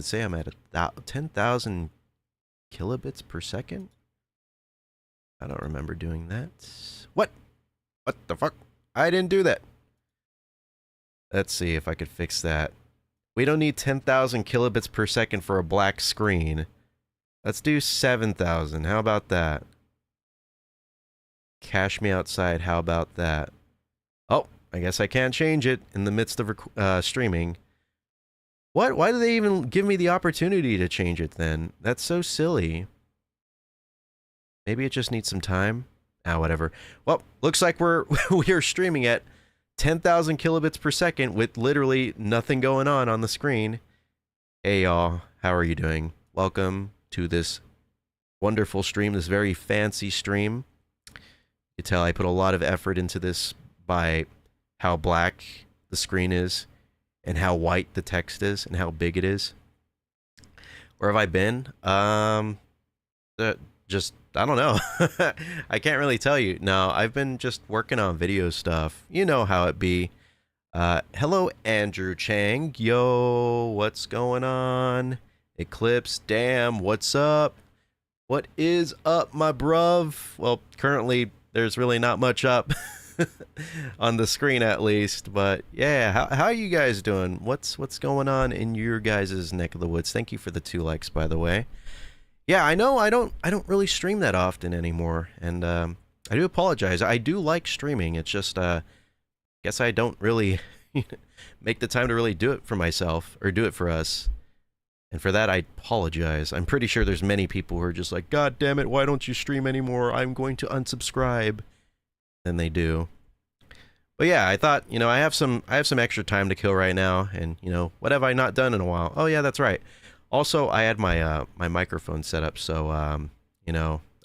it say I'm at 10,000 kilobits per second? I don't remember doing that. What? What the fuck? I didn't do that. Let's see if I could fix that. We don't need 10,000 kilobits per second for a black screen. Let's do 7,000. How about that? Cash me outside. How about that? Oh, I guess I can't change it in the midst of streaming. What? Why do they even give me the opportunity to change it then? That's so silly. Maybe it just needs some time. Ah, whatever. Well, looks like we are streaming at 10,000 kilobits per second with literally nothing going on the screen. Hey y'all, how are you doing? Welcome to this wonderful stream, this very fancy stream. You tell I put a lot of effort into this by how black the screen is and how white the text is and how big it is. Where have I been? Just, I don't know. I can't really tell you. No, I've been just working on video stuff. You know how it be. Hello, Andrew Chang. Yo, what's going on? Eclipse, damn, what's up? What is up, my bruv? Well, currently, there's really not much up. On the screen, at least. But, yeah, how are you guys doing? What's going on in your guys' neck of the woods? Thank you for the 2 likes, by the way. Yeah, I know I don't really stream that often anymore, and I do apologize. I do like streaming. It's just guess I don't really make the time to really do it for myself or do it for us. And for that, I apologize. I'm pretty sure there's many people who are just like, God damn it, why don't you stream anymore? I'm going to unsubscribe. Then they do. But yeah, I thought, I have some extra time to kill right now, and what have I not done in a while? Oh yeah, that's right. Also, I had my my microphone set up, so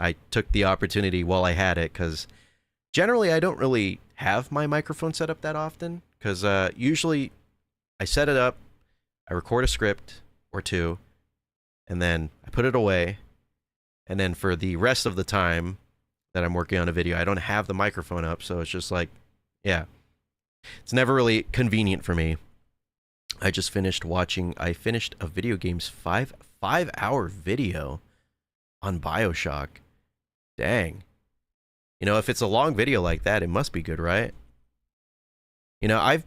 I took the opportunity while I had it, because generally I don't really have my microphone set up that often, because usually I set it up, I record a script or two, and then I put it away, and then for the rest of the time that I'm working on a video, I don't have the microphone up, so it's just like, yeah, it's never really convenient for me. I just finished a video game's five-hour video on BioShock. Dang. If it's a long video like that, it must be good, right? I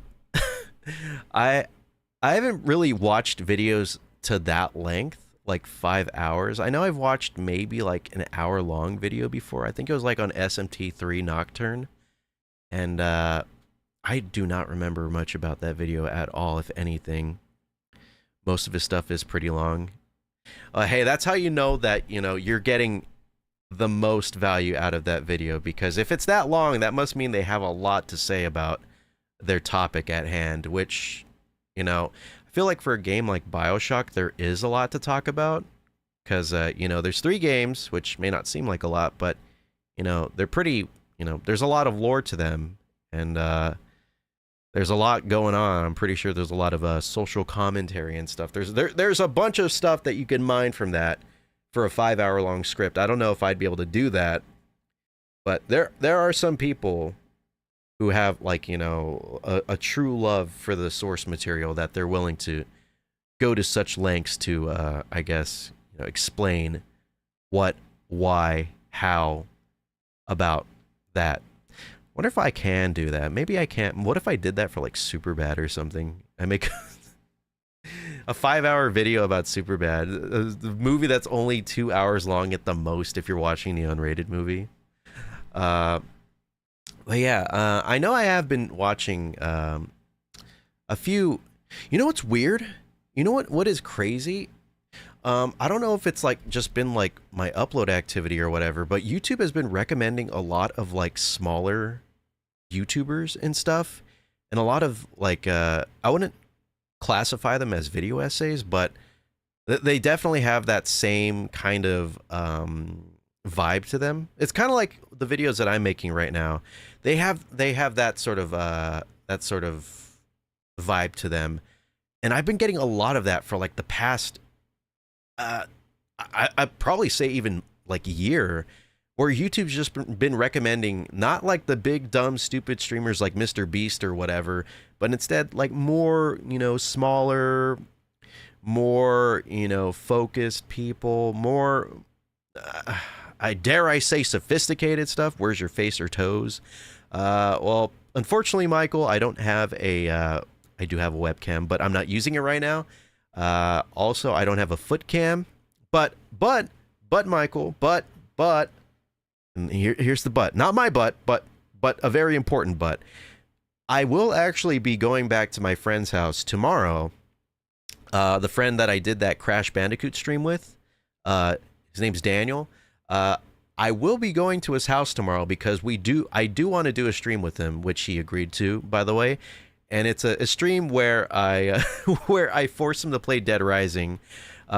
haven't really watched videos to that length, like 5 hours. I know I've watched maybe like an hour-long video before. I think it was like on SMT3 Nocturne. And I do not remember much about that video at all, if anything. Most of his stuff is pretty long. Hey, that's how you know that, you're getting the most value out of that video, because if it's that long, that must mean they have a lot to say about their topic at hand, which, I feel like for a game like BioShock, there is a lot to talk about, because, there's 3 games, which may not seem like a lot, but, they're pretty, there's a lot of lore to them, and, there's a lot going on. I'm pretty sure there's a lot of social commentary and stuff. There's a bunch of stuff that you can mine from that for a 5-hour long script. I don't know if I'd be able to do that, but there are some people who have, like, a true love for the source material that they're willing to go to such lengths to, I guess, explain what, why, how about that. Wonder if I can do that. Maybe I can't. What if I did that for like Superbad or something? I make a 5-hour video about Superbad, the movie that's only 2 hours long at the most if you're watching the unrated movie. But yeah, I know I have been watching a few. You know what's weird? You know what is crazy? I don't know if it's like just been like my upload activity or whatever, but YouTube has been recommending a lot of like smaller YouTubers and stuff, and a lot of like I wouldn't classify them as video essays, but they definitely have that same kind of vibe to them. It's kind of like the videos that I'm making right now. They have that sort of vibe to them, and I've been getting a lot of that for like the past I'd probably say even like a year, where YouTube's just been recommending not like the big dumb stupid streamers like Mr. Beast or whatever, but instead like more, smaller, more, focused people, more, I dare I say, sophisticated stuff. Where's your face or toes? Well, unfortunately, Michael, I don't have I do have a webcam, but I'm not using it right now. Also, I don't have a foot cam, but Michael, and here's the but. Not my but a very important but. I will actually be going back to my friend's house tomorrow. The friend that I did that Crash Bandicoot stream with, his name's Daniel. I will be going to his house tomorrow because I do want to do a stream with him, which he agreed to, by the way. And it's a stream where I where I force him to play Dead Rising.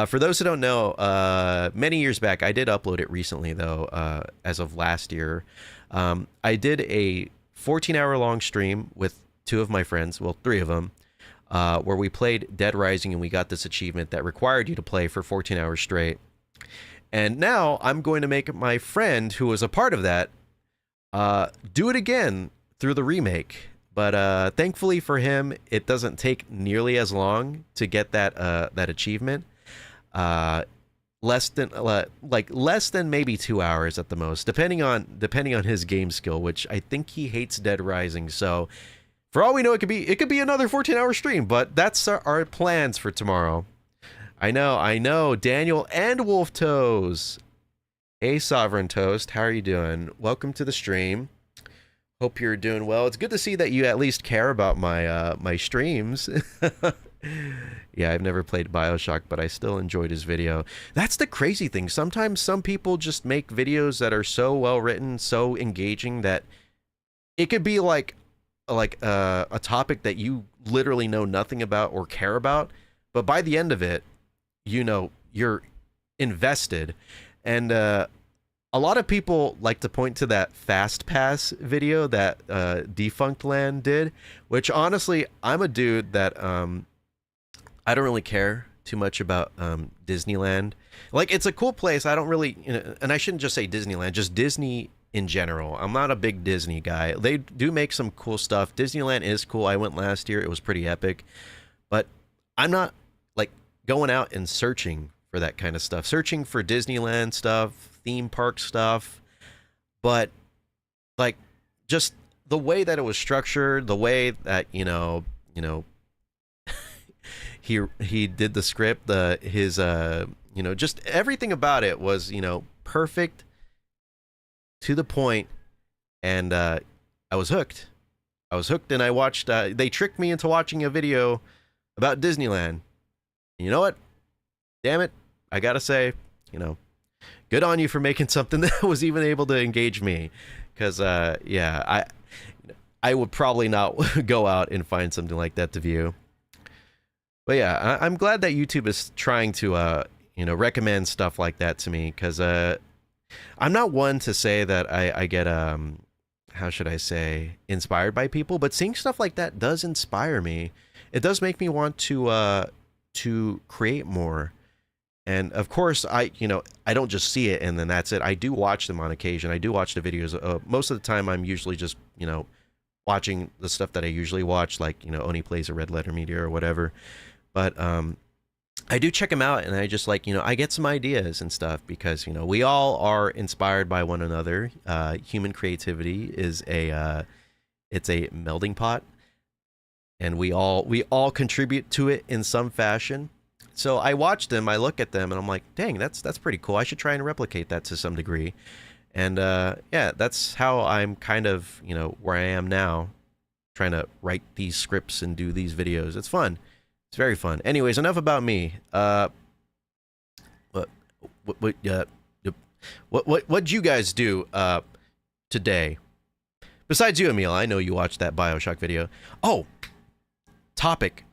For those who don't know, many years back, I did upload it recently, though, as of last year. I did a 14-hour long stream with two of my friends, well, three of them, where we played Dead Rising and we got this achievement that required you to play for 14 hours straight. And now I'm going to make my friend, who was a part of that, do it again through the remake. But thankfully for him, it doesn't take nearly as long to get that achievement. Less than maybe 2 hours at the most, depending on his game skill, which I think he hates Dead Rising. So for all we know, it could be another 14-hour stream, but that's our plans for tomorrow. I know, Daniel and Wolf Toes. Hey, Sovereign Toast, how are you doing? Welcome to the stream. Hope you're doing well. It's good to see that you at least care about my streams. Yeah, I've never played BioShock, but I still enjoyed his video. That's the crazy thing. Sometimes some people just make videos that are so well written, so engaging that it could be like a topic that you literally know nothing about or care about, but by the end of it, you're invested. And a lot of people like to point to that Fast Pass video that Defunct Land did, which honestly, I'm a dude that I don't really care too much about Disneyland. Like, it's a cool place. I don't really, and I shouldn't just say Disneyland, just Disney in general. I'm not a big Disney guy. They do make some cool stuff. Disneyland is cool. I went last year. It was pretty epic. But I'm not like going out and searching for that kind of stuff, searching for Disneyland stuff, theme park stuff. But like, just the way that it was structured, the way that, he did the script, his just everything about it was, perfect, to the point, and I was hooked. And I watched, they tricked me into watching a video about Disneyland. And you know what? Damn it, I gotta say, good on you for making something that was even able to engage me. Because, yeah, I would probably not go out and find something like that to view. But yeah, I'm glad that YouTube is trying to, recommend stuff like that to me, because I'm not one to say that I get, how should I say, inspired by people, but seeing stuff like that does inspire me. It does make me want to create more. And of course, I don't just see it and then that's it. I do watch them on occasion. I do watch the videos. Most of the time, I'm usually just, watching the stuff that I usually watch, like, Oni Plays a Red Letter Media or whatever. But I do check them out, and I just I get some ideas and stuff, because we all are inspired by one another. Human creativity is it's a melding pot, and we all contribute to it in some fashion. So I watch them, I look at them, and I'm like, dang, that's pretty cool. I should try and replicate that to some degree. And yeah, that's how I'm kind of where I am now, trying to write these scripts and do these videos. It's fun. It's very fun. Anyways, enough about me. What'd you guys do today? Besides you, Emil, I know you watched that BioShock video. Oh, topic.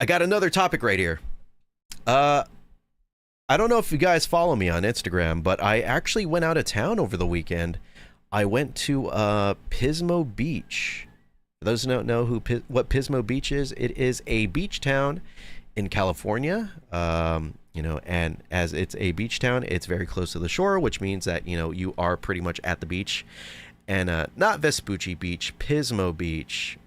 I got another topic right here. I don't know if you guys follow me on Instagram, but I actually went out of town over the weekend. I went to Pismo Beach. For those who don't know what Pismo Beach is, it is a beach town in California. And as it's a beach town, it's very close to the shore, which means that, you are pretty much at the beach. And not Vespucci Beach, Pismo Beach.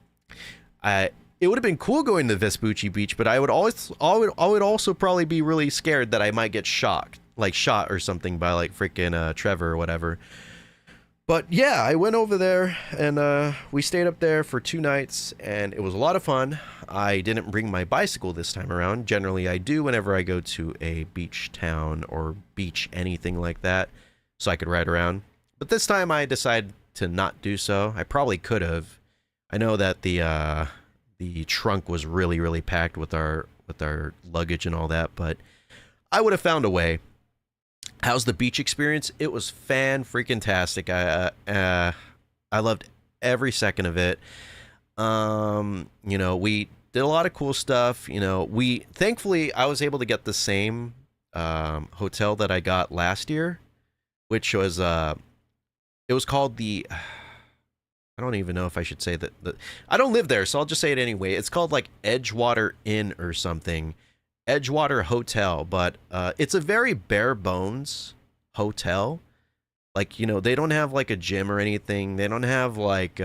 It it would have been cool going to Vespucci Beach, but I would also probably be really scared that I might get shot or something by like freaking Trevor or whatever. But yeah, I went over there and we stayed up there for 2 nights and it was a lot of fun. I didn't bring my bicycle this time around. Generally, I do whenever I go to a beach town or beach anything like that, so I could ride around. But this time I decided to not do so. I probably could have. I know that the trunk was really, really packed with our luggage and all that, but I would have found a way. How's the beach experience? It was fan-freaking-tastic. I loved every second of it. You know, we did a lot of cool stuff. You know, thankfully I was able to get the same hotel that I got last year, which was it was called the I don't even know if I should say that. I don't live there, so I'll just say it anyway. It's called like Edgewater Inn or something. Edgewater Hotel, but it's a very bare bones hotel. Like, you know, they don't have like a gym or anything. They don't have like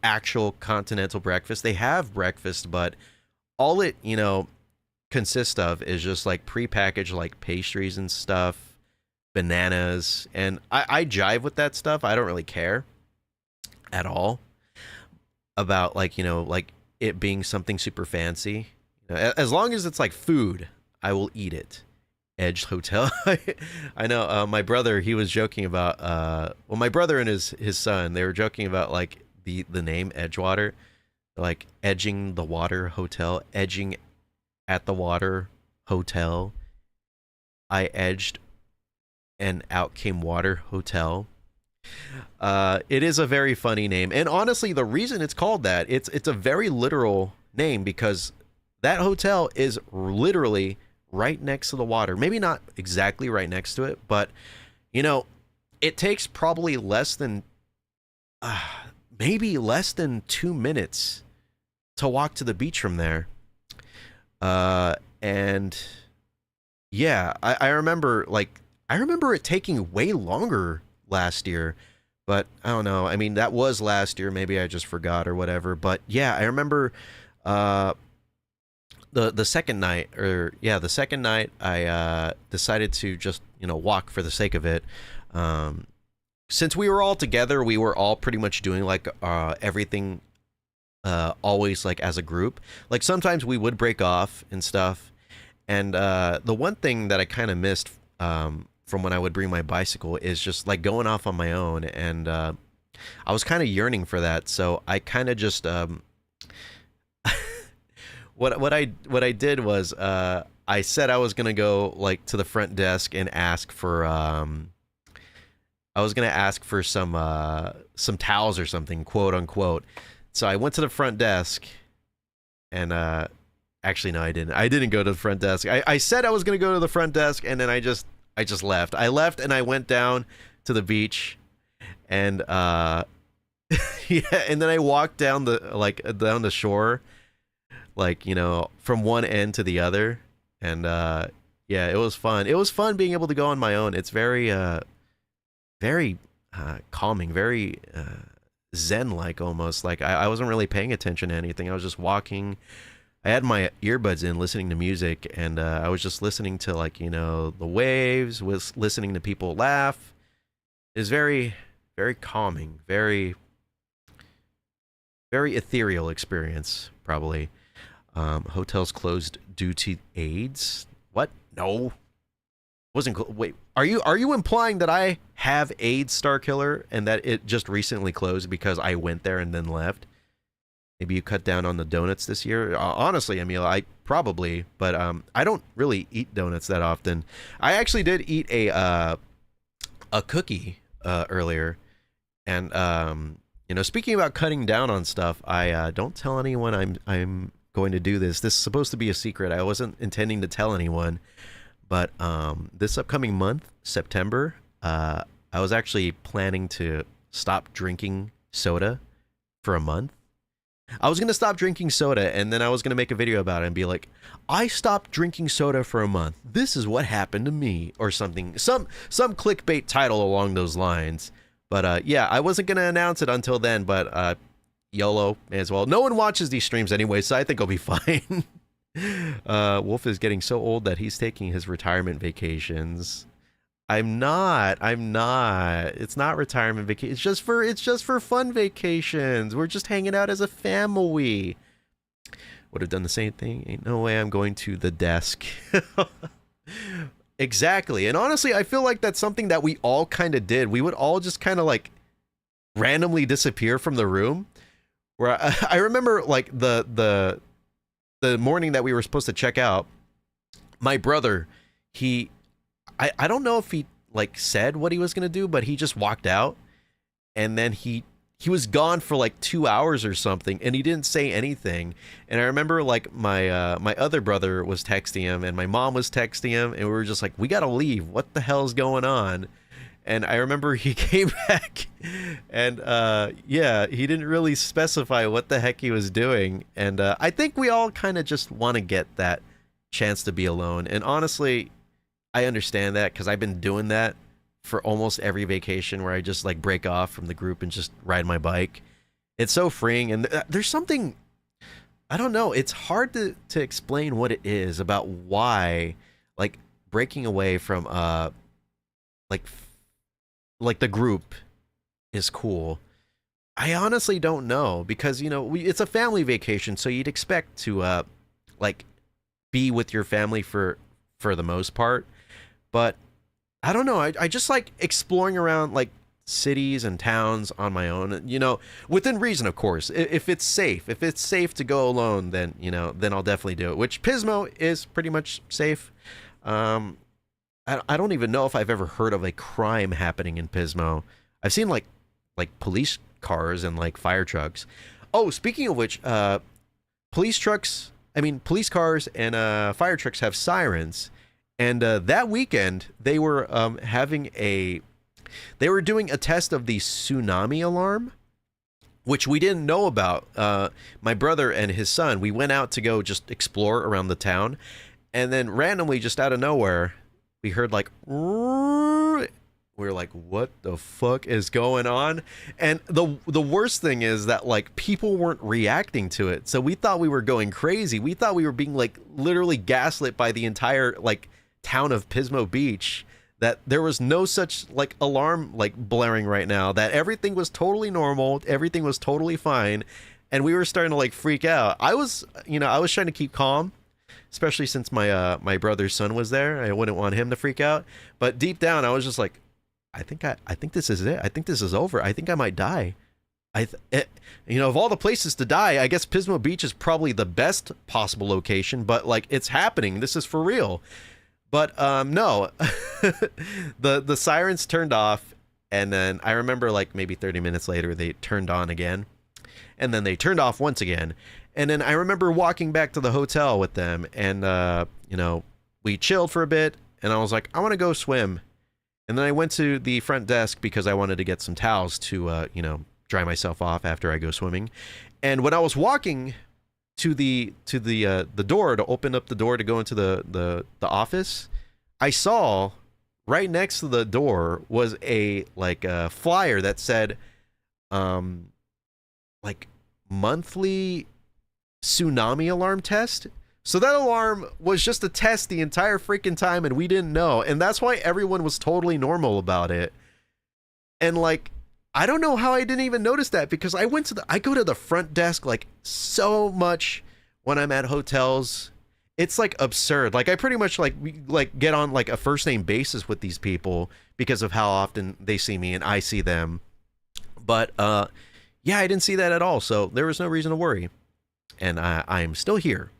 actual continental breakfast. They have breakfast, but all it, you know, consists of is just like prepackaged like pastries and stuff, bananas, and I jive with that stuff. I don't really care at all about like, you know, like it being something super fancy. You know, as long as it's like food, I will eat it. Edge Hotel. I know my brother, he was joking about well, my brother and his son, they were joking about like the name Edgewater, like edging the water hotel, edging at the water hotel. I edged and out came water hotel. It is a very funny name, and honestly, the reason it's called that, it's a very literal name because that hotel is literally right next to the water. Maybe not exactly right next to it, but you know, it takes probably less than maybe less than 2 minutes to walk to the beach from there. And yeah, I remember it taking way longer last year, but I don't know. I mean, that was last year. Maybe I just forgot or whatever. But yeah, I remember the second night, I decided to just, you know, walk for the sake of it. Since we were all together, we were all pretty much doing like everything always like as a group. Like sometimes we would break off and stuff. And the one thing that I kind of missed from when I would bring my bicycle is just like going off on my own, and I was kind of yearning for that. So I kind of just what I did was I said I was gonna go like to the front desk and ask for I was gonna ask for some towels or something, quote unquote. So I went to the front desk, and actually no, I didn't. I didn't go to the front desk. I said I was gonna go to the front desk, and then I just left. I left and I went down to the beach, and yeah, and then I walked down the shore, like, you know, from one end to the other, and yeah, it was fun. It was fun being able to go on my own. It's very very calming, very zen-like almost. Like I wasn't really paying attention to anything. I was just walking. I had my earbuds in, listening to music, and I was just listening to, like, you know, the waves, was listening to people laugh. It was very, very calming, very, very ethereal experience, probably. Hotels closed due to AIDS. What? No. Wait, are you implying that I have AIDS, Star Killer, and that it just recently closed because I went there and then left? Maybe you cut down on the donuts this year. Honestly, Emil, I probably, but I don't really eat donuts that often. I actually did eat a cookie earlier, and you know, speaking about cutting down on stuff, I don't tell anyone I'm going to do this. This is supposed to be a secret. I wasn't intending to tell anyone, but this upcoming month, September, I was actually planning to stop drinking soda for a month. I was going to stop drinking soda, and then I was going to make a video about it and be like, I stopped drinking soda for a month. This is what happened to me, or something. Some clickbait title along those lines. But yeah, I wasn't going to announce it until then, but YOLO as well. No one watches these streams anyway, so I think I'll be fine. Wolf is getting so old that he's taking his retirement vacations. I'm not. It's not retirement vacation. It's just for fun vacations. We're just hanging out as a family. Would have done the same thing. Ain't no way I'm going to the desk. Exactly. And honestly, I feel like that's something that we all kind of did. We would all just kind of like randomly disappear from the room. Where I remember like the morning that we were supposed to check out, my brother, I don't know if he like said what he was gonna do, but he just walked out, and then he was gone for like 2 hours or something, and he didn't say anything. And I remember like my my other brother was texting him, and my mom was texting him, and we were just like, we gotta leave. What the hell's going on? And I remember he came back, and yeah, he didn't really specify what the heck he was doing. And I think we all kind of just want to get that chance to be alone. And honestly, I understand that because I've been doing that for almost every vacation where I just like break off from the group and just ride my bike. It's so freeing, and there's something, I don't know, it's hard to explain what it is about why like breaking away from like the group is cool. I honestly don't know, because you know, it's a family vacation, so you'd expect to like be with your family for the most part. But I don't know, I just like exploring around like cities and towns on my own, you know, within reason, of course. If it's safe to go alone, then you know, then I'll definitely do it, which Pismo is pretty much safe. I don't even know if I've ever heard of a crime happening in Pismo. I've seen like police cars and like fire trucks. Oh, speaking of which, police cars and fire trucks have sirens. And that weekend they were doing a test of the tsunami alarm, which we didn't know about. My brother and his son, we went out to go just explore around the town, and then randomly, just out of nowhere, we heard like, we were like, what the fuck is going on? And the worst thing is that like people weren't reacting to it. So we thought we were going crazy. We thought we were being like literally gaslit by the entire like town of Pismo Beach, that there was no such like alarm like blaring right now, that everything was totally normal, everything was totally fine. And we were starting to like freak out. I was trying to keep calm, especially since my my brother's son was there. I wouldn't want him to freak out. But deep down, I was just like, I think this is it. I think this is over. I think I might die. You know, of all the places to die, I guess Pismo Beach is probably the best possible location. But like, it's happening. This is for real. But no, the sirens turned off, and then I remember like maybe 30 minutes later they turned on again, and then they turned off once again. And then I remember walking back to the hotel with them, and you know, we chilled for a bit, and I was like, I want to go swim. And then I went to the front desk because I wanted to get some towels to you know, dry myself off after I go swimming. And when I was walking to the door to open up the door to go into the office, I saw right next to the door was a like a flyer that said like monthly tsunami alarm test. So that alarm was just a test the entire freaking time, and we didn't know. And that's why everyone was totally normal about it. And like, I don't know how I didn't even notice that, because I go to the front desk like so much when I'm at hotels. It's like absurd. Like I pretty much like get on like a first name basis with these people because of how often they see me and I see them. But yeah, I didn't see that at all. So there was no reason to worry. And I'm still here.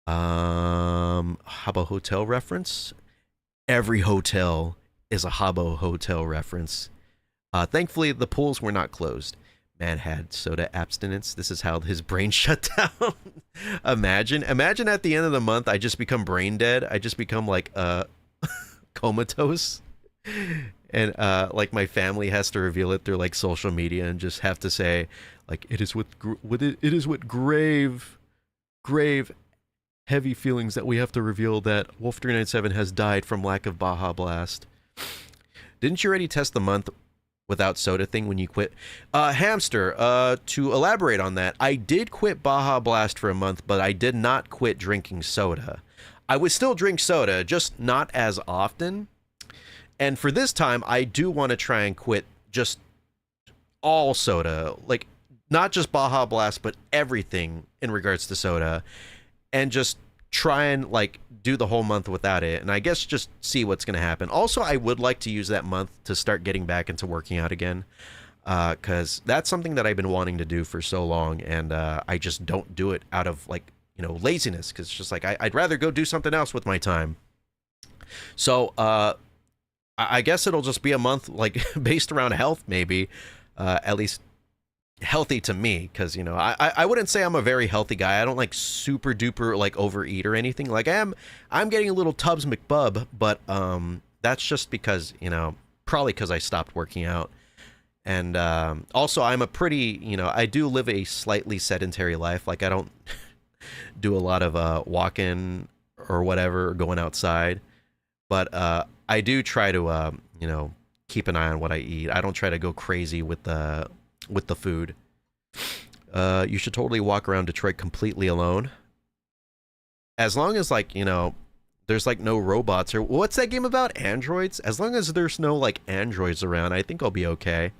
Habbo Hotel reference. Every hotel is a Habbo Hotel reference. Thankfully, the pools were not closed. Man had soda abstinence. This is how his brain shut down. Imagine at the end of the month, I just become brain dead. I just become like comatose, and like my family has to reveal it through like social media and just have to say like, it is with grave heavy feelings that we have to reveal that Wolf397 has died from lack of Baja Blast. Didn't you already test the month without soda thing when you quit. Hamster, to elaborate on that, I did quit Baja Blast for a month, but I did not quit drinking soda. I would still drink soda, just not as often. And for this time, I do want to try and quit just all soda, like not just Baja Blast, but everything in regards to soda, and just try and like do the whole month without it, and I guess just see what's going to happen. Also, I would like to use that month to start getting back into working out again, because that's something that I've been wanting to do for so long, and I just don't do it out of like, you know, laziness, because it's just like I'd rather go do something else with my time. So I guess it'll just be a month like based around health, maybe, at least healthy to me, because, you know, I wouldn't say I'm a very healthy guy. I don't like super duper like overeat or anything. Like I'm getting a little Tubbs McBub, but that's just because, you know, probably because I stopped working out. And also I'm a pretty, you know, I do live a slightly sedentary life. Like I don't do a lot of walking or whatever, or going outside, but I do try to you know, keep an eye on what I eat. I don't try to go crazy with the food. You should totally walk around Detroit completely alone. As long as, like, you know, there's like no robots, or what's that game about? Androids? As long as there's no like androids around, I think I'll be okay.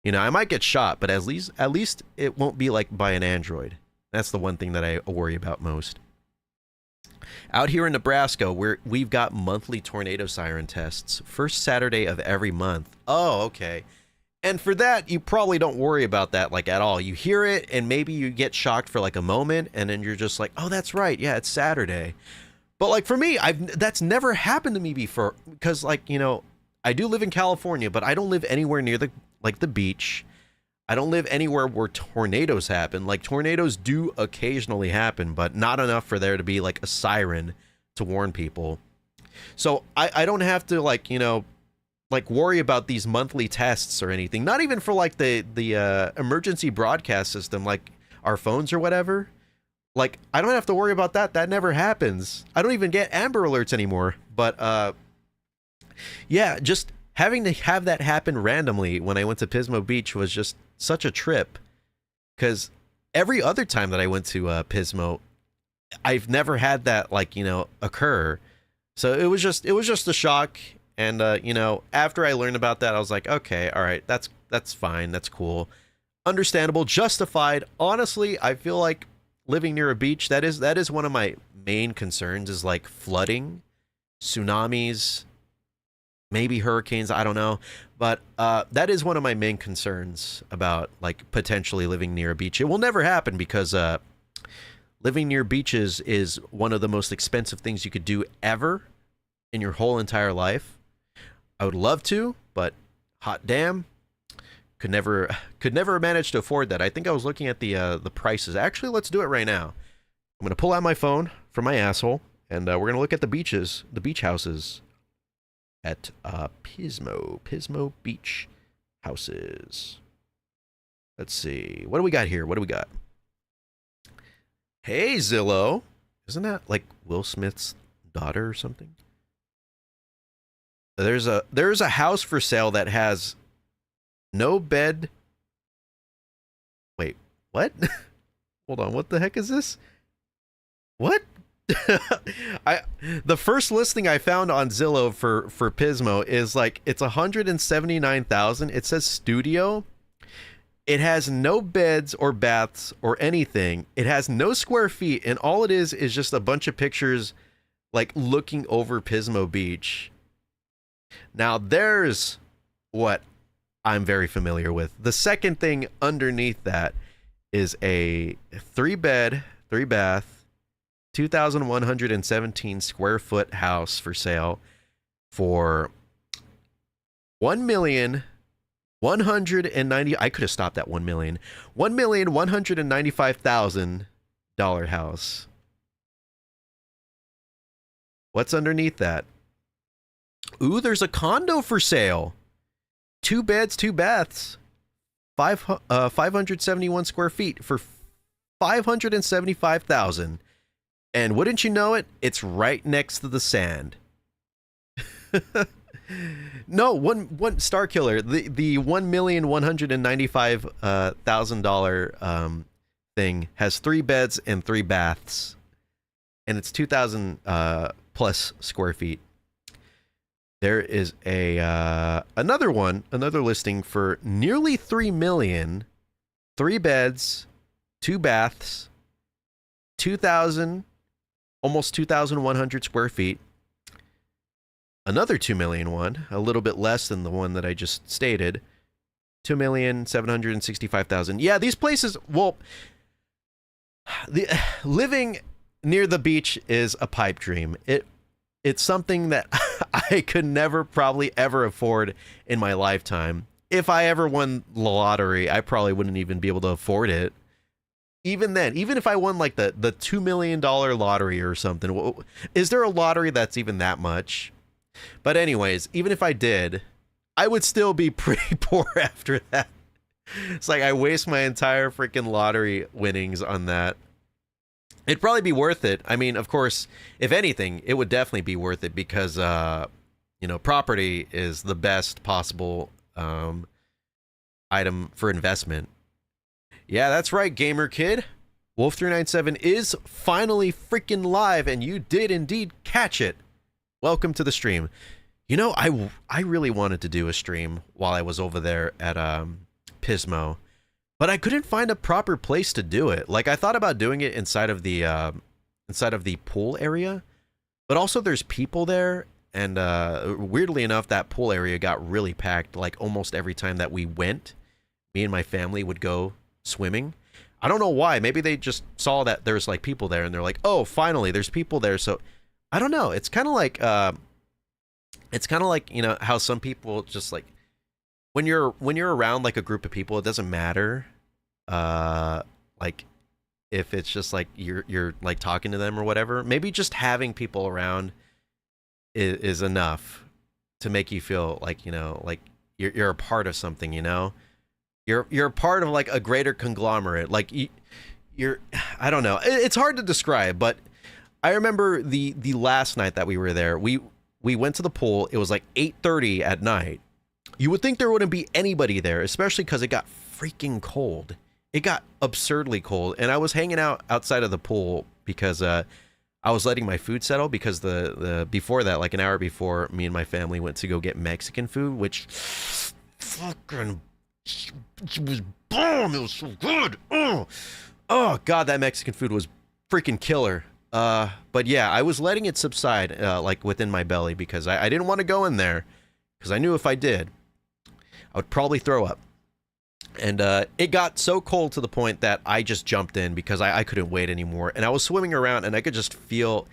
You know, I might get shot, but at least it won't be like by an android. That's the one thing that I worry about most. Out here in Nebraska, we've got monthly tornado siren tests. First Saturday of every month. Oh, okay. And for that, you probably don't worry about that like at all. You hear it, and maybe you get shocked for like a moment, and then you're just like, oh, that's right. Yeah, it's Saturday. But like for me, that's never happened to me before, because like, you know, I do live in California, but I don't live anywhere near the beach. I don't live anywhere where tornadoes happen. Like tornadoes do occasionally happen, but not enough for there to be like a siren to warn people. So I don't have to like, you know, like worry about these monthly tests or anything. Not even for like the emergency broadcast system, like our phones or whatever. Like I don't have to worry about that. That never happens. I don't even get Amber Alerts anymore. But yeah, just having to have that happen randomly when I went to Pismo Beach was just such a trip, because every other time that I went to Pismo, I've never had that, like, you know, occur. So it was just a shock. And you know, after I learned about that, I was like, okay, all right, that's fine, that's cool, understandable, justified. Honestly, I feel like living near a beach, that is one of my main concerns, is like flooding, tsunamis, maybe hurricanes, I don't know. But that is one of my main concerns about like potentially living near a beach. It will never happen, because living near beaches is one of the most expensive things you could do ever in your whole entire life. I would love to, but hot damn, could never manage to afford that. I think I was looking at the prices. Actually, let's do it right now. I'm gonna pull out my phone from my asshole, and we're gonna look at the beaches, the beach houses at Pismo Beach houses. Let's see, what do we got here? What do we got? Hey, Zillow, isn't that like Will Smith's daughter or something? There's a house for sale that has no bed. Wait, what? Hold on, what the heck is this? What? The first listing I found on Zillow for Pismo is like, it's 179,000. It says studio. It has no beds or baths or anything. It has no square feet, and all it is just a bunch of pictures like looking over Pismo Beach. Now there's what I'm very familiar with. The second thing underneath that is a 3-bed, 3-bath, 2,117 square foot house for sale for $1,190,000. I could have stopped at 1 million. $1,195,000 house. What's underneath that? Ooh, there's a condo for sale. 2 beds, 2 baths, 571 square feet for $575,000. And wouldn't you know it, it's right next to the sand. No, one Star Killer. The $1,195,000 thing has 3 beds and 3 baths, and it's 2,000 plus square feet. There is another listing for nearly 3 million, 3 beds, 2 baths, 2,000, almost 2,100 square feet. Another 2 million one, a little bit less than the one that I just stated, 2,765,000. Yeah, these places. Well, living near the beach is a pipe dream. It's something that I could never probably ever afford in my lifetime. If I ever won the lottery, I probably wouldn't even be able to afford it. Even then, even if I won like the $2 million lottery or something, is there a lottery that's even that much? But anyways, even if I did, I would still be pretty poor after that. It's like I waste my entire freaking lottery winnings on that. It'd probably be worth it. I mean, of course, if anything, it would definitely be worth it because, property is the best possible item for investment. Yeah, that's right, gamer kid. Wolf397 is finally freaking live, and you did indeed catch it. Welcome to the stream. You know, I really wanted to do a stream while I was over there at Pismo, but I couldn't find a proper place to do it. Like, I thought about doing it inside of the pool area, but also there's people there, and weirdly enough, that pool area got really packed. Like almost every time that we went, me and my family would go swimming. I don't know why. Maybe they just saw that there's like people there, and they're like, "Oh, finally, there's people there." So I don't know. It's kind of like you know how some people just like when you're around like a group of people, it doesn't matter like if it's just like you're like talking to them or whatever. Maybe just having people around is enough to make you feel like, you know, like you're a part of something, you know? You're a part of like a greater conglomerate. Like you're I don't know. It's hard to describe, but I remember the last night that we were there, we went to the pool. It was like 8:30 at night. You would think there wouldn't be anybody there, especially because it got freaking cold. It got absurdly cold, and I was hanging out outside of the pool because I was letting my food settle because the before that, like an hour before, me and my family went to go get Mexican food, which fucking it was bomb. It was so good. Oh God, that Mexican food was freaking killer. But yeah, I was letting it subside, like within my belly because I didn't want to go in there because I knew if I did, I would probably throw up. And it got so cold to the point that I just jumped in because I couldn't wait anymore. And I was swimming around and I could just feel,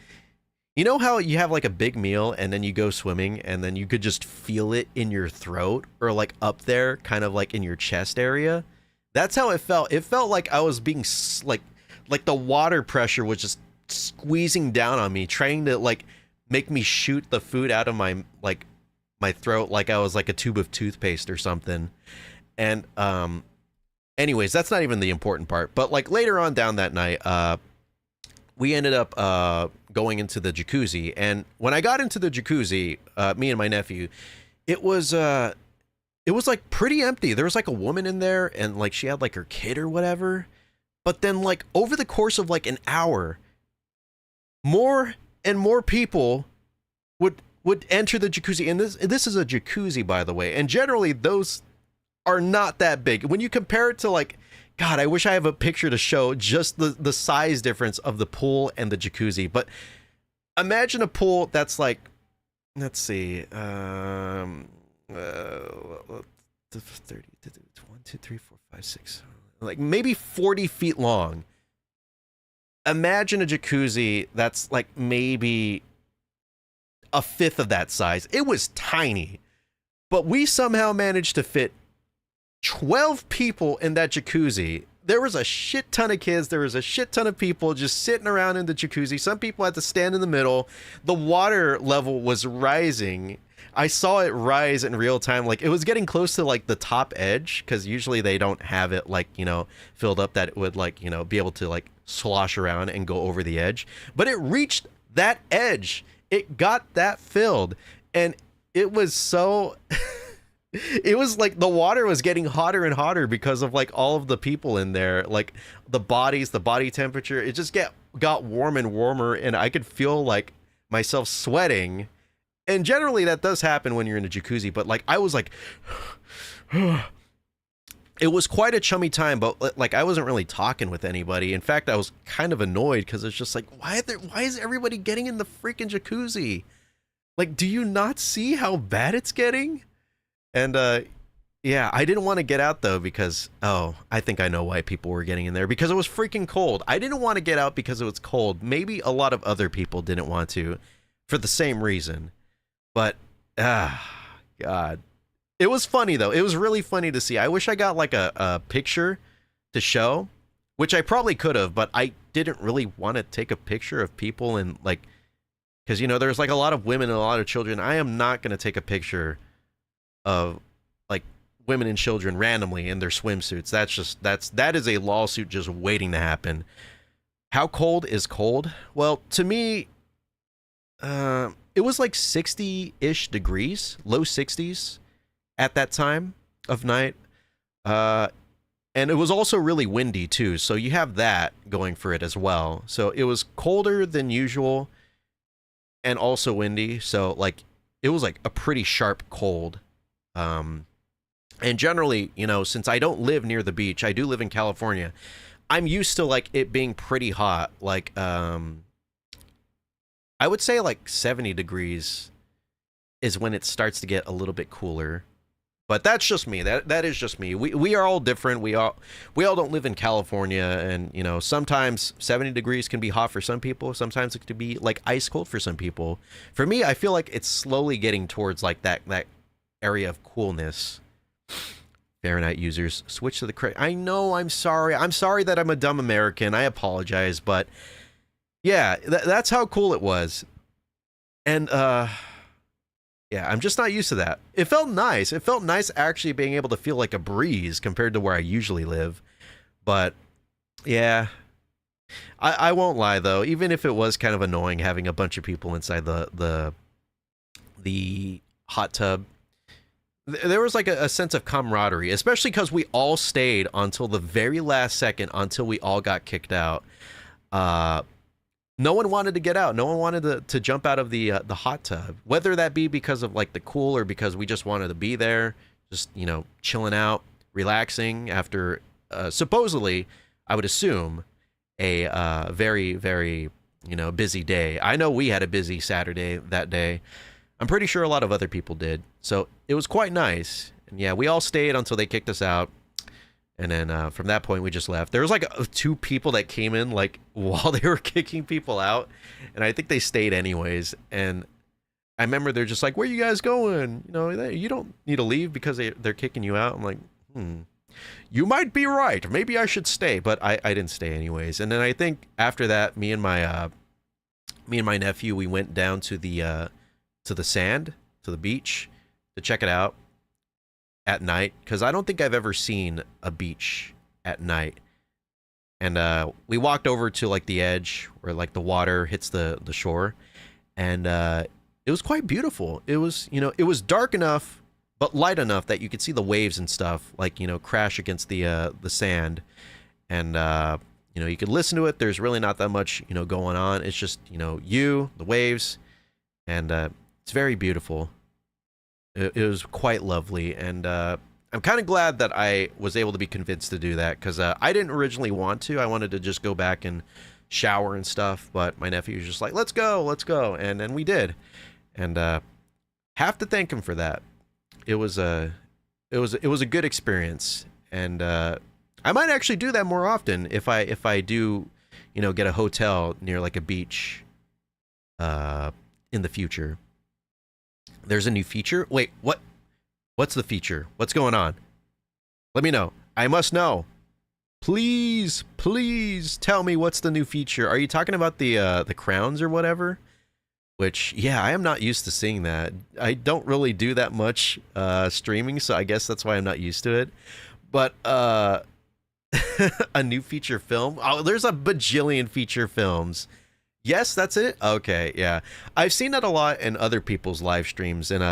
you know how you have like a big meal and then you go swimming and then you could just feel it in your throat or like up there, kind of like in your chest area. That's how it felt. It felt like I was being like the water pressure was just squeezing down on me, trying to like make me shoot the food out of my throat like I was like a tube of toothpaste or something. And anyways, that's not even the important part. But like later on down that night, we ended up going into the jacuzzi. And when I got into the jacuzzi, me and my nephew, it was like pretty empty. There was like a woman in there and like she had like her kid or whatever. But then like over the course of like an hour, more and more people would enter the jacuzzi. And this is a jacuzzi, by the way. And generally those are not that big. When you compare it to like, God, I wish I have a picture to show just the size difference of the pool and the jacuzzi. But imagine a pool that's like, let's see, 30, 1, 2, 3, 4, 5, 6, like maybe 40 feet long. Imagine a jacuzzi that's like maybe a fifth of that size. It was tiny, but we somehow managed to fit 12 people in that jacuzzi. There was a shit ton of kids. There was a shit ton of people just sitting around in the jacuzzi. Some people had to stand in the middle. The water level was rising. I saw it rise in real time. Like it was getting close to like the top edge because usually they don't have it like, you know, filled up that it would like, you know, be able to like slosh around and go over the edge. But it reached that edge. It got that filled. And it was so it was like the water was getting hotter and hotter because of like all of the people in there, like the body temperature, it just got warm and warmer, and I could feel like myself sweating. And generally that does happen when you're in a jacuzzi, but like I was like it was quite a chummy time, but like I wasn't really talking with anybody. In fact, I was kind of annoyed because it's just like, why is everybody getting in the freaking jacuzzi? Like, do you not see how bad it's getting? And yeah, I didn't want to get out though because, oh, I think I know why people were getting in there, because it was freaking cold. I didn't want to get out because it was cold. Maybe a lot of other people didn't want to for the same reason. But God. It was funny though. It was really funny to see. I wish I got like a picture to show, which I probably could have, but I didn't really want to take a picture of people and like, because you know there's like a lot of women and a lot of children. I am not going to take a picture of like women and children randomly in their swimsuits. That is a lawsuit just waiting to happen. How cold is cold? Well, to me, it was like 60-ish degrees, low 60s. At that time of night, and it was also really windy too, so you have that going for it as well. So it was colder than usual and also windy, so like it was like a pretty sharp cold. And generally, you know, since I don't live near the beach, I do live in California, I'm used to like it being pretty hot. Like I would say like 70 degrees is when it starts to get a little bit cooler. But that's just me. That is just me. We are all different. We all don't live in California, and you know, sometimes 70 degrees can be hot for some people. Sometimes it could be like ice cold for some people. For me, I feel like it's slowly getting towards like that area of coolness. Fahrenheit users switch to the correct. I know. I'm sorry. I'm sorry that I'm a dumb American. I apologize, but yeah, that's how cool it was. And yeah, I'm just not used to that. It felt nice. It felt nice actually being able to feel like a breeze compared to where I usually live. But yeah, I won't lie though. Even if it was kind of annoying having a bunch of people inside the hot tub, there was like a sense of camaraderie, especially because we all stayed until the very last second, until we all got kicked out. No one wanted to get out. No one wanted to jump out of the hot tub, whether that be because of like the cool or because we just wanted to be there, just, you know, chilling out, relaxing after supposedly, I would assume, a very, very, you know, busy day. I know we had a busy Saturday that day. I'm pretty sure a lot of other people did. So it was quite nice. And yeah, we all stayed until they kicked us out. And then from that point, we just left. There was like 2 people that came in like while they were kicking people out. And I think they stayed anyways. And I remember they're just like, where are you guys going? You know, you don't need to leave because they're kicking you out. I'm like, you might be right. Maybe I should stay. But I didn't stay anyways. And then I think after that, me and my nephew, we went down to the sand, to the beach to check it out. At night, because I don't think I've ever seen a beach at night. And we walked over to like the edge where like the water hits the shore, and it was quite beautiful. It was, you know, it was dark enough but light enough that you could see the waves and stuff, like, you know, crash against the sand, and you know, you could listen to it. There's really not that much, you know, going on. It's just, you know, the waves, and it's very beautiful. It was quite lovely, and I'm kind of glad that I was able to be convinced to do that, because I didn't originally want to. I wanted to just go back and shower and stuff, but my nephew was just like, let's go, and then we did, and have to thank him for that. It was a good experience, and I might actually do that more often if I do, you know, get a hotel near like a beach in the future. There's a new feature. Wait, what? What's the feature? What's going on? Let me know. I must know. Please tell me what's the new feature. Are you talking about the crowns or whatever? Which, yeah, I am not used to seeing that. I don't really do that much streaming, so I guess that's why I'm not used to it. But a new feature film? Oh, there's a bajillion feature films. Yes, that's it. Okay, yeah. I've seen that a lot in other people's live streams, and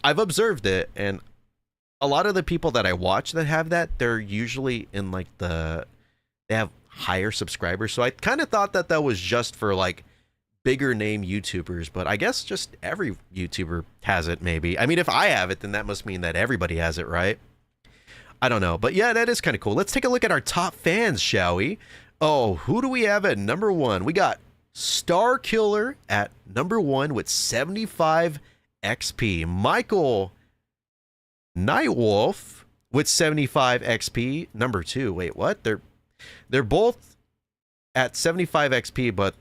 I've observed it. And a lot of the people that I watch that have that, they're usually in like they have higher subscribers. So I kind of thought that that was just for like bigger name YouTubers, but I guess just every YouTuber has it. Maybe. I mean, if I have it, then that must mean that everybody has it, right? I don't know, but yeah, that is kind of cool. Let's take a look at our top fans, shall we? Oh, who do we have at number one? We got Star Killer at number one with 75 XP. Michael Nightwolf with 75 XP. Number two. Wait, what? They're both at 75 XP, but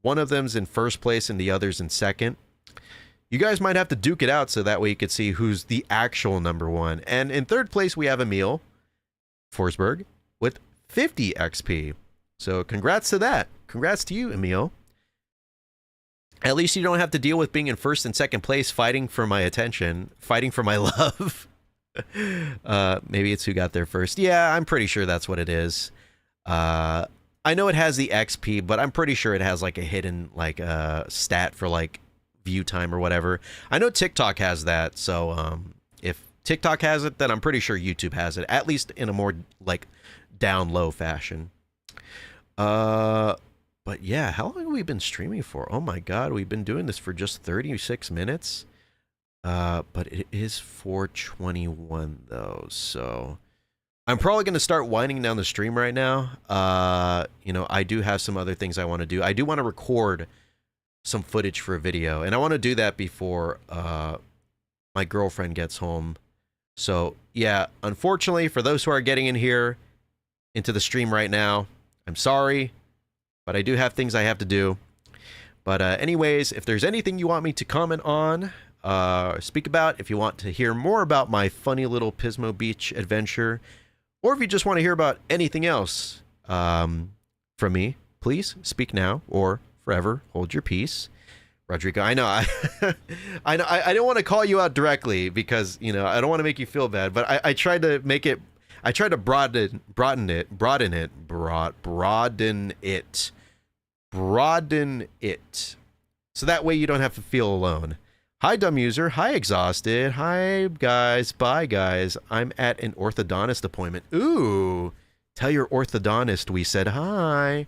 one of them's in first place and the other's in second. You guys might have to duke it out so that way you could see who's the actual number one. And in third place, we have Emil Forsberg with 50 XP. So congrats to that. Congrats to you, Emil. At least you don't have to deal with being in first and second place, fighting for my attention, fighting for my love. Maybe it's who got there first. Yeah, I'm pretty sure that's what it is. I know it has the XP, but I'm pretty sure it has like a hidden like stat for like view time or whatever. I know TikTok has that, so if TikTok has it, then I'm pretty sure YouTube has it, at least in a more like down low fashion. But yeah, how long have we been streaming for? Oh my god, we've been doing this for just 36 minutes. But it is 4:21 though, so I'm probably going to start winding down the stream right now. You know, I do have some other things I want to do. I do want to record some footage for a video, and I want to do that before my girlfriend gets home. So yeah, unfortunately for those who are getting in here into the stream right now, I'm sorry, but I do have things I have to do. But anyways, if there's anything you want me to comment on, speak about, if you want to hear more about my funny little Pismo Beach adventure, or if you just want to hear about anything else from me, please speak now or forever hold your peace. Rodrigo, I know I don't want to call you out directly because, you know, I don't want to make you feel bad, but I tried to make it, I tried to broaden it, so that way you don't have to feel alone. Hi, dumb user. Hi, exhausted. Hi, guys. Bye, guys. I'm at an orthodontist appointment. Ooh, tell your orthodontist we said hi.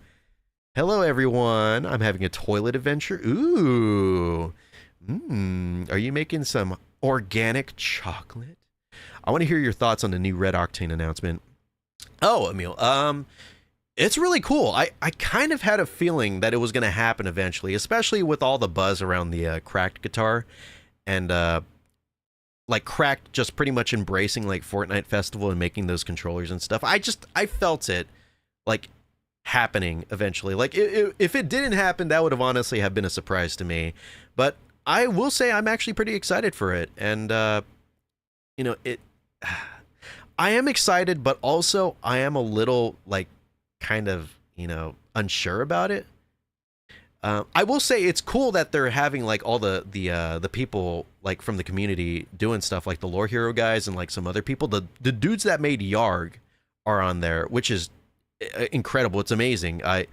Hello, everyone. I'm having a toilet adventure. Ooh. Are you making some organic chocolate? I want to hear your thoughts on the new Red Octane announcement. Oh, Emil. It's really cool. I kind of had a feeling that it was going to happen eventually, especially with all the buzz around the Cracked guitar, and like Cracked just pretty much embracing like Fortnite Festival and making those controllers and stuff. I felt it like happening eventually. Like if it didn't happen, that would have honestly have been a surprise to me. But I will say I'm actually pretty excited for it, and you know, it. I am excited, but also I am a little like kind of, you know, unsure about it. I will say it's cool that they're having like all the people like from the community doing stuff, like the Lore Hero guys and like some other people. The dudes that made Yarg are on there, which is incredible. It's amazing. I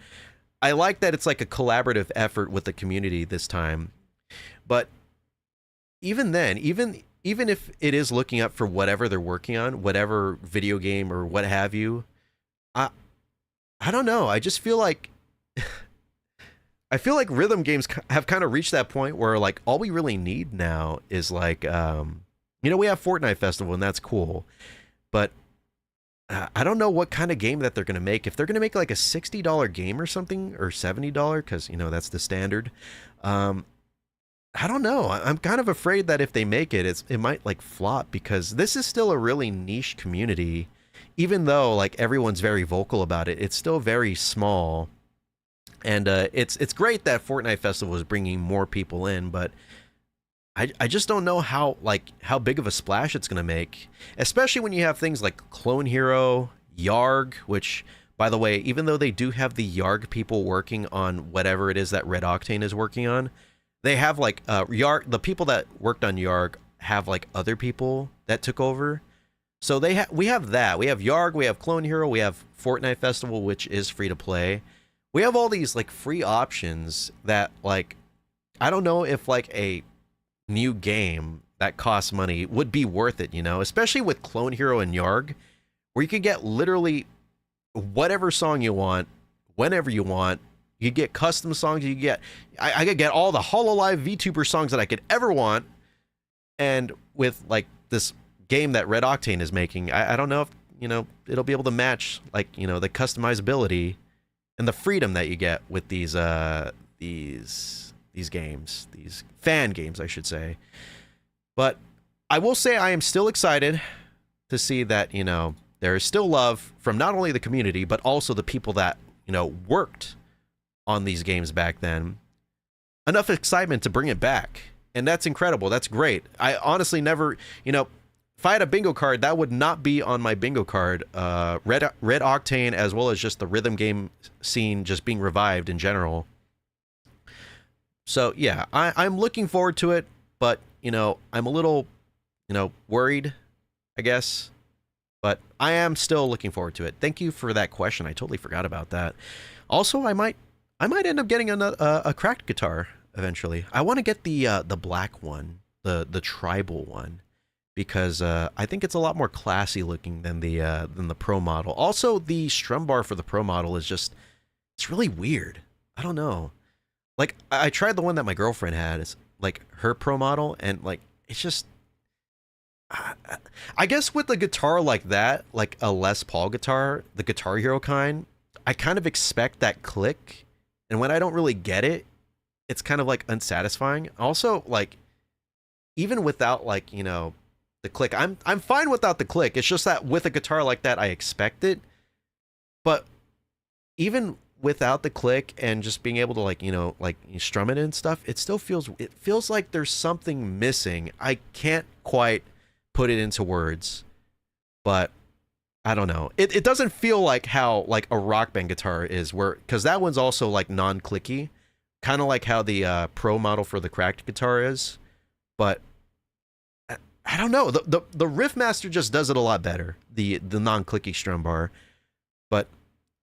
like that it's like a collaborative effort with the community this time. But even then, even if it is looking up for whatever they're working on, whatever video game or what have you, I don't know. I just feel like I feel like rhythm games have kind of reached that point where like all we really need now is like you know, we have Fortnite Festival and that's cool, but I don't know what kind of game that they're going to make. If they're going to make like a $60 game or something, or $70, because, you know, that's the standard. I don't know. I'm kind of afraid that if they make it, it might like flop, because this is still a really niche community. Even though like everyone's very vocal about it, it's still very small. And it's great that Fortnite Festival is bringing more people in, but I just don't know how big of a splash it's going to make, especially when you have things like Clone Hero, Yarg, which, by the way, even though they do have the Yarg people working on whatever it is that Red Octane is working on, they have like Yarg, the people that worked on Yarg have like other people that took over. So we have that. We have Yarg, we have Clone Hero, we have Fortnite Festival, which is free to play. we have all these like free options that like I don't know if like a new game that costs money would be worth it, you know, especially with Clone Hero and Yarg, where you can get literally whatever song you want, whenever you want. You get custom songs. You get, I could get all the Hololive VTuber songs that I could ever want. And with like this game that Red Octane is making, I don't know if, you know, it'll be able to match like, you know, the customizability and the freedom that you get with these games, these fan games, I should say. But I will say I am still excited to see that, you know, there is still love from not only the community, but also the people that, you know, worked on these games back then. Enough excitement to bring it back. And that's incredible. That's great. I honestly never, you know, if I had a bingo card, that would not be on my bingo card. Red Octane, as well as just the rhythm game scene just being revived in general. So yeah, I'm looking forward to it, but you know, I'm a little, you know, worried, I guess. But I am still looking forward to it. Thank you for that question. I totally forgot about that. Also, I might end up getting a cracked guitar eventually. I want to get the black one, the tribal one, because I think it's a lot more classy looking than the Pro model. Also, the strum bar for the Pro model is just, it's really weird. I don't know. Like I tried the one that my girlfriend had. It's like her Pro model, and like it's just. I guess with a guitar like that, like a Les Paul guitar, the Guitar Hero kind, I kind of expect that click, and when I don't really get it, it's kind of like unsatisfying. Also, like even without like, you know, the click, I'm fine without the click. It's just that with a guitar like that, I expect it. But even without the click and just being able to like, you know, like strum it and stuff, it still feels like there's something missing. I can't quite put it into words, but I don't know. It doesn't feel like how like a Rock Band guitar is, where, because that one's also like non-clicky, kind of like how the Pro model for the cracked guitar is. But I don't know. The Riffmaster just does it a lot better. The non-clicky strum bar. But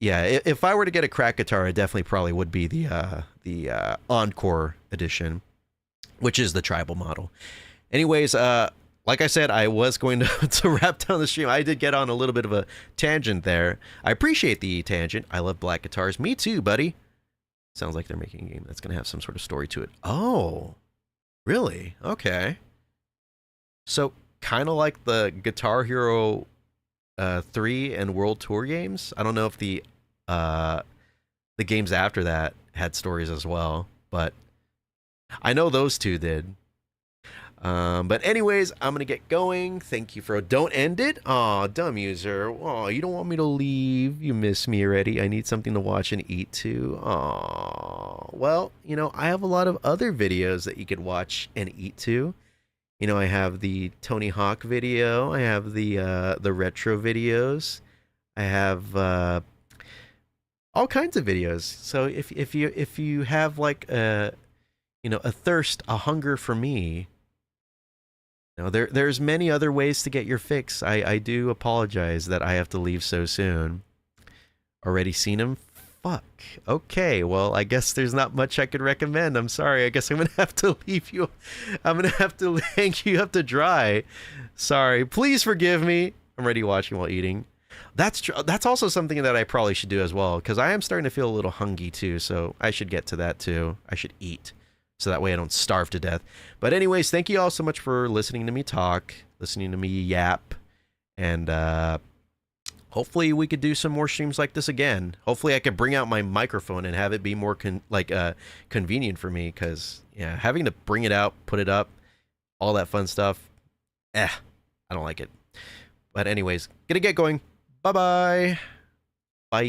yeah, if I were to get a cracked guitar, it definitely probably would be the Encore edition, which is the tribal model. Anyways, like I said, I was going to wrap down the stream. I did get on a little bit of a tangent there. I appreciate the tangent. I love black guitars. Me too, buddy. Sounds like they're making a game that's going to have some sort of story to it. Oh, really? Okay. So kind of like the Guitar Hero 3 and World Tour games. I don't know if the games after that had stories as well, but I know those two did. But anyways, I'm gonna get going. Thank you for don't end it. Aw, dumb user. Aw, you don't want me to leave. You miss me already. I need something to watch and eat too. Aw. Well, you know, I have a lot of other videos that you could watch and eat too. You know, I have the Tony Hawk video. I have the retro videos. I have all kinds of videos. So if you have like a, you know, a thirst, a hunger for me, you know, there's many other ways to get your fix. I do apologize that I have to leave so soon. Already seen him? Fuck. Okay, well, I guess there's not much I could recommend. I'm sorry. I guess I'm gonna have to leave you. I'm gonna have to hang you up to dry. Sorry. Please forgive me. I'm already watching while eating. That's also something that I probably should do as well, because I am starting to feel a little hungry too, so I should get to that too. I should eat, so that way I don't starve to death. But anyways, thank you all so much for listening to me talk, listening to me yap, and hopefully we could do some more streams like this again. Hopefully I could bring out my microphone and have it be more convenient for me, because yeah, having to bring it out, put it up, all that fun stuff, I don't like it. But anyways, gonna get going. Bye-bye. Bye.